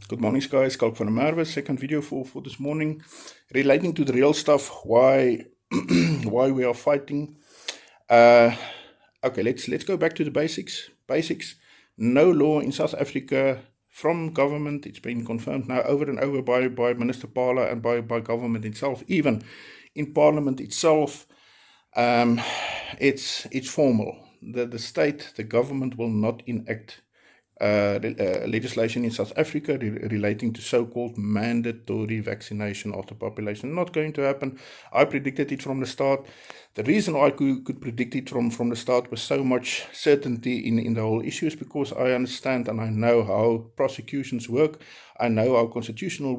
Good morning, guys. Kalk van der Merwe, second video for this morning, relating to the real stuff, why why we are fighting. Okay, let's go back to the basics. No law in South Africa from government. It's been confirmed now over and over by Minister Pala and by government itself, even in Parliament itself. It's formal. The state, the government will not enact legislation in South Africa relating to so-called mandatory vaccination of the population. Not going to happen. I predicted it from the start. The reason I could predict it from the start with so much certainty in the whole issue is because I understand and I know how prosecutions work. I know how constitutional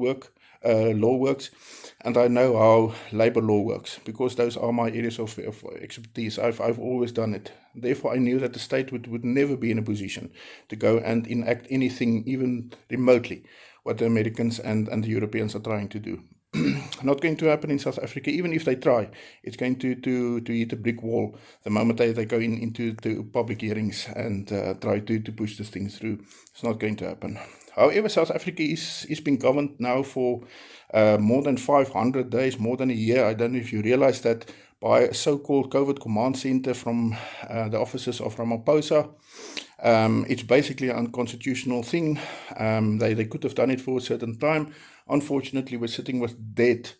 law works, and I know how labor law works, because those are my areas of expertise. I've always done it. Therefore, I knew that the state would never be in a position to go and enact anything, even remotely, what the Americans and the Europeans are trying to do. Not going to happen in South Africa. Even if they try, it's going to hit a brick wall the moment they go into public hearings and try to push this thing through. It's not going to happen. However, South Africa is being governed now for more than 500 days, more than a year. I don't know if you realize that, by a so-called COVID command center from the offices of Ramaphosa. It's basically an unconstitutional thing. They could have done it for a certain time. Unfortunately, we're sitting with dead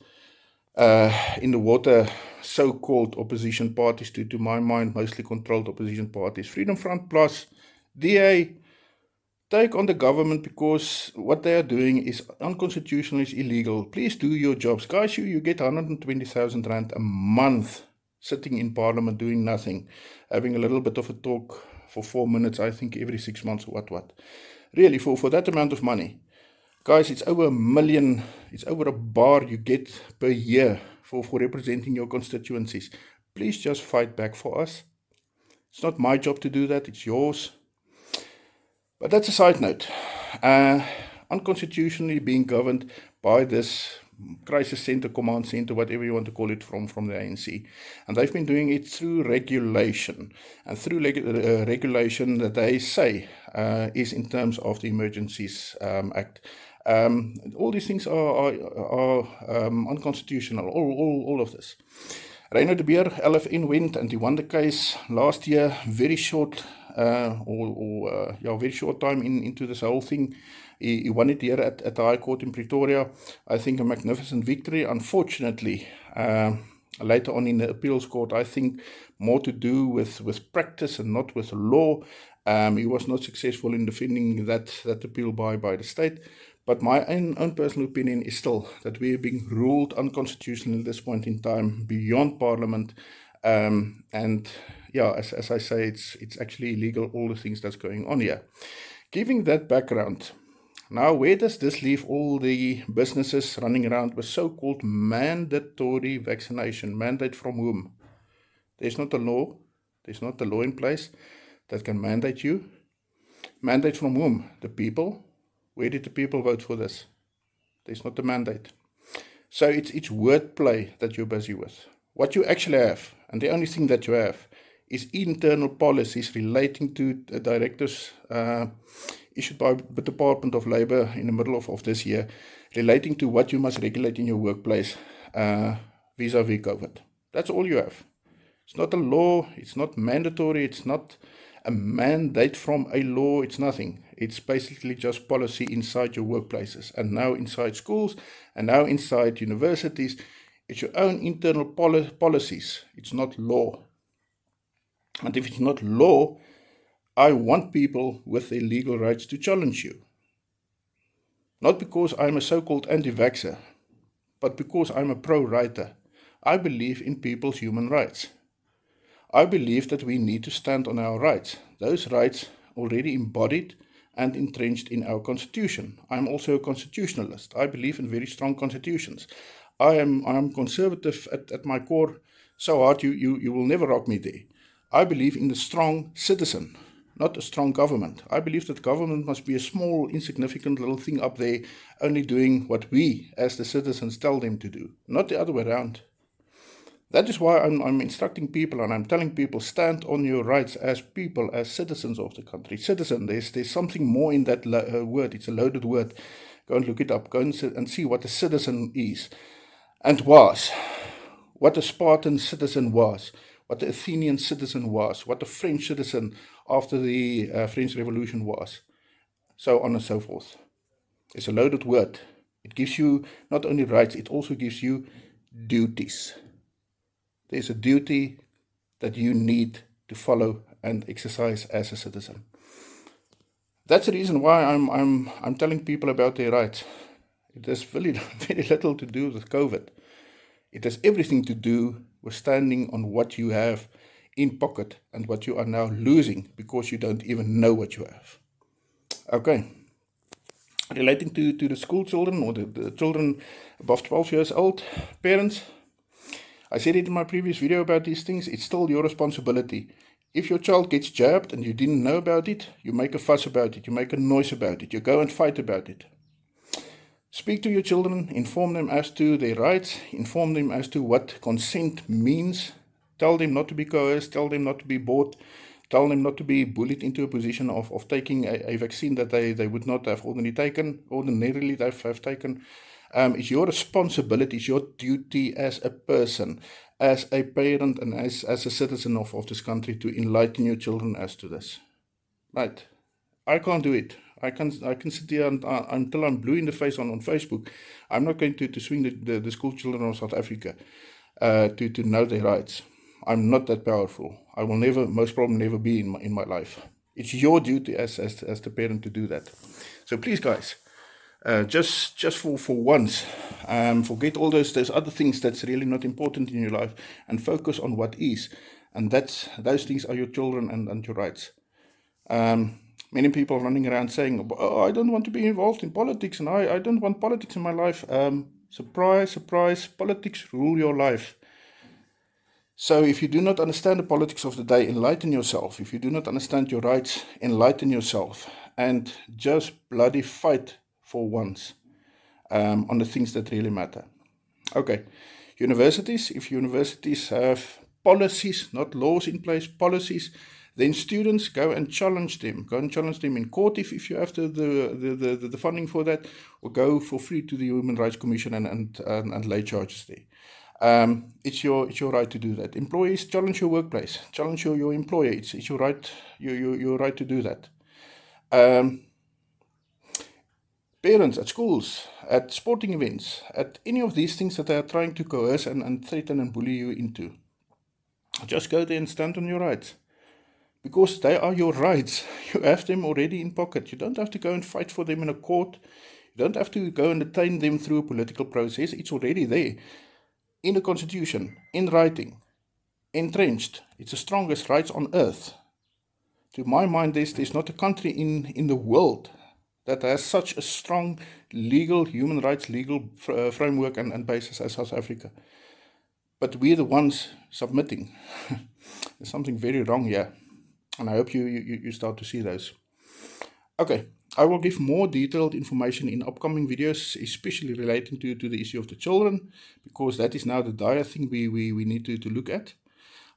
in the water so-called opposition parties, to my mind, mostly controlled opposition parties. Freedom Front Plus, DA, take on the government, because what they are doing is unconstitutional, is illegal. Please do your jobs. Guys, you get 120,000 Rand a month sitting in Parliament doing nothing, having a little bit of a talk for 4 minutes, I think, every 6 months, what. Really, for that amount of money. Guys, it's over 1 million, it's over a bar you get per year for representing your constituencies. Please just fight back for us. It's not my job to do that, it's yours. But that's a side note. Unconstitutionally being governed by this crisis center, command center, whatever you want to call it, from the ANC. And they've been doing it through regulation. And through regulation that they say is in terms of the Emergencies Act. All these things are unconstitutional, all of this. Reino de Beer, LFN went and he won the case last year, very short very short time into this whole thing. He won it here at the High Court in Pretoria. I think a magnificent victory. Unfortunately, later on in the appeals court, I think more to do with practice and not with law. He was not successful in defending that appeal by the state. But my own personal opinion is still that we are being ruled unconstitutional at this point in time, beyond Parliament. And yeah, as I say, it's actually illegal, all the things that's going on here. Giving that background, now where does this leave all the businesses running around with so-called mandatory vaccination? Mandate from whom? There's not a law. There's not a law in place that can mandate you. Mandate from whom? The people. Where did the people vote for this? There's not a mandate. So it's wordplay that you're busy with. What you actually have, and the only thing that you have, is internal policies relating to directives issued by the Department of Labour in the middle of this year, relating to what you must regulate in your workplace vis-a-vis COVID. That's all you have. It's not a law, it's not mandatory, it's not a mandate from a law, it's nothing. It's basically just policy inside your workplaces, and now inside schools, and now inside universities. It's your own internal policies. It's not law. And if it's not law, I want people with their legal rights to challenge you. Not because I'm a so-called anti-vaxxer, but because I'm a pro-writer. I believe in people's human rights. I believe that we need to stand on our rights. Those rights already embodied and entrenched in our constitution. I'm also a constitutionalist. I believe in very strong constitutions. I am conservative at my core, so hard you will never rock me there. I believe in the strong citizen, not a strong government. I believe that government must be a small, insignificant little thing up there, only doing what we, as the citizens, tell them to do, not the other way around. That is why I'm instructing people, and I'm telling people, stand on your rights as people, as citizens of the country. Citizen, there's something more in that word. It's a loaded word. Go and look it up. Go and see what a citizen is and was. What a Spartan citizen was. What the Athenian citizen was. What the French citizen after the French Revolution was. So on and so forth. It's a loaded word. It gives you not only rights, it also gives you duties. There's a duty that you need to follow and exercise as a citizen. That's the reason why I'm telling people about their rights. It has very, very little to do with COVID. It has everything to do with standing on what you have in pocket and what you are now losing because you don't even know what you have. Okay. Relating to the school children or the children above 12 years old, parents, I said it in my previous video about these things, it's still your responsibility. If your child gets jabbed and you didn't know about it, you make a fuss about it, you make a noise about it, you go and fight about it. Speak to your children, inform them as to their rights, inform them as to what consent means. Tell them not to be coerced, tell them not to be bought, tell them not to be bullied into a position of taking a vaccine that they would not have ordinarily have taken. It's your responsibility, it's your duty as a person, as a parent and as a citizen of this country to enlighten your children as to this. Right. I can't do it. I can sit here until I'm blue in the face on Facebook. I'm not going to swing the school children of South Africa to know their rights. I'm not that powerful. I will never, most probably never be in my life. It's your duty as the parent to do that. So please, guys, just for once, forget all those other things that's really not important in your life and focus on what is. And those things are your children and your rights. Many people running around saying, oh, I don't want to be involved in politics and I don't want politics in my life. Surprise, surprise, politics rule your life. So if you do not understand the politics of the day, enlighten yourself. If you do not understand your rights, enlighten yourself. And just bloody fight for once on the things that really matter. Okay, universities, if universities have policies, not laws in place, policies, then students go and challenge them. Go and challenge them in court if you have the funding for that, or go for free to the Human Rights Commission and lay charges there. It's your right to do that. Employees, challenge your workplace, challenge your employer. It's your right, your right to do that. Parents at schools, at sporting events, at any of these things that they are trying to coerce and threaten and bully you into, just go there and stand on your rights. Because they are your rights. You have them already in pocket. You don't have to go and fight for them in a court. You don't have to go and attain them through a political process. It's already there. In the Constitution, in writing, entrenched. It's the strongest rights on earth. To my mind, there's not a country in the world that has such a strong legal, human rights legal framework and basis as South Africa. But we're the ones submitting. There's something very wrong here. And I hope you start to see those. Okay, I will give more detailed information in upcoming videos, especially relating to the issue of the children, because that is now the dire thing we need to look at.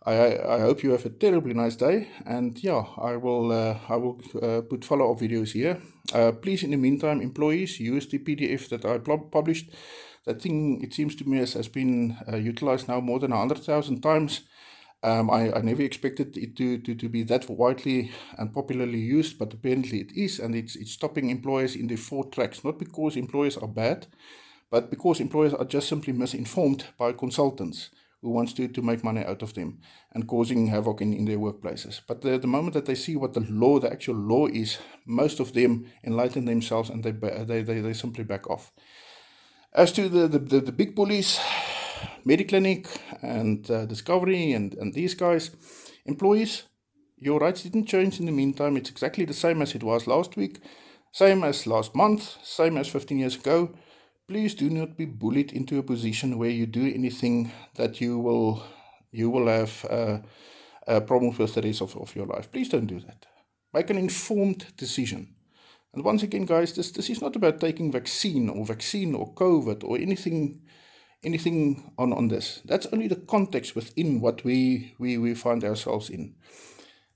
I hope you have a terribly nice day, and yeah, I will put follow-up videos here. Please, in the meantime, employees, use the PDF that I published. That thing, it seems to me, has been utilized now more than 100,000 times. I never expected it to be that widely and popularly used, but apparently it is, and it's stopping employers in their 4 tracks, not because employers are bad, but because employers are just simply misinformed by consultants who wants to make money out of them and causing havoc in their workplaces. But the moment that they see what the actual law is, most of them enlighten themselves and they simply back off. As to the big bullies, Mediclinic and Discovery and these guys, employees, your rights didn't change in the meantime. It's exactly the same as it was last week, same as last month, same as 15 years ago. Please do not be bullied into a position where you do anything that you will have problems with the rest of your life. Please don't do that. Make an informed decision. And once again, guys, this is not about taking vaccine or COVID or anything on this. That's only the context within what we find ourselves in.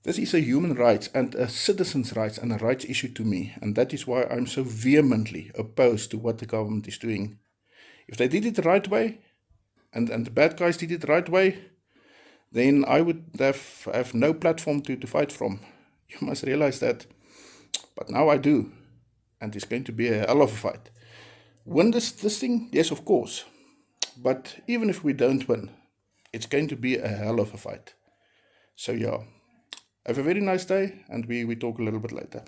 This is a human rights and a citizen's rights and a rights issue to me. And that is why I'm so vehemently opposed to what the government is doing. If they did it the right way, and the bad guys did it the right way, then I would have no platform to fight from. You must realize that. But now I do. And it's going to be a hell of a fight. Win this thing? Yes, of course. But even if we don't win, it's going to be a hell of a fight. So yeah, have a very nice day, and we talk a little bit later.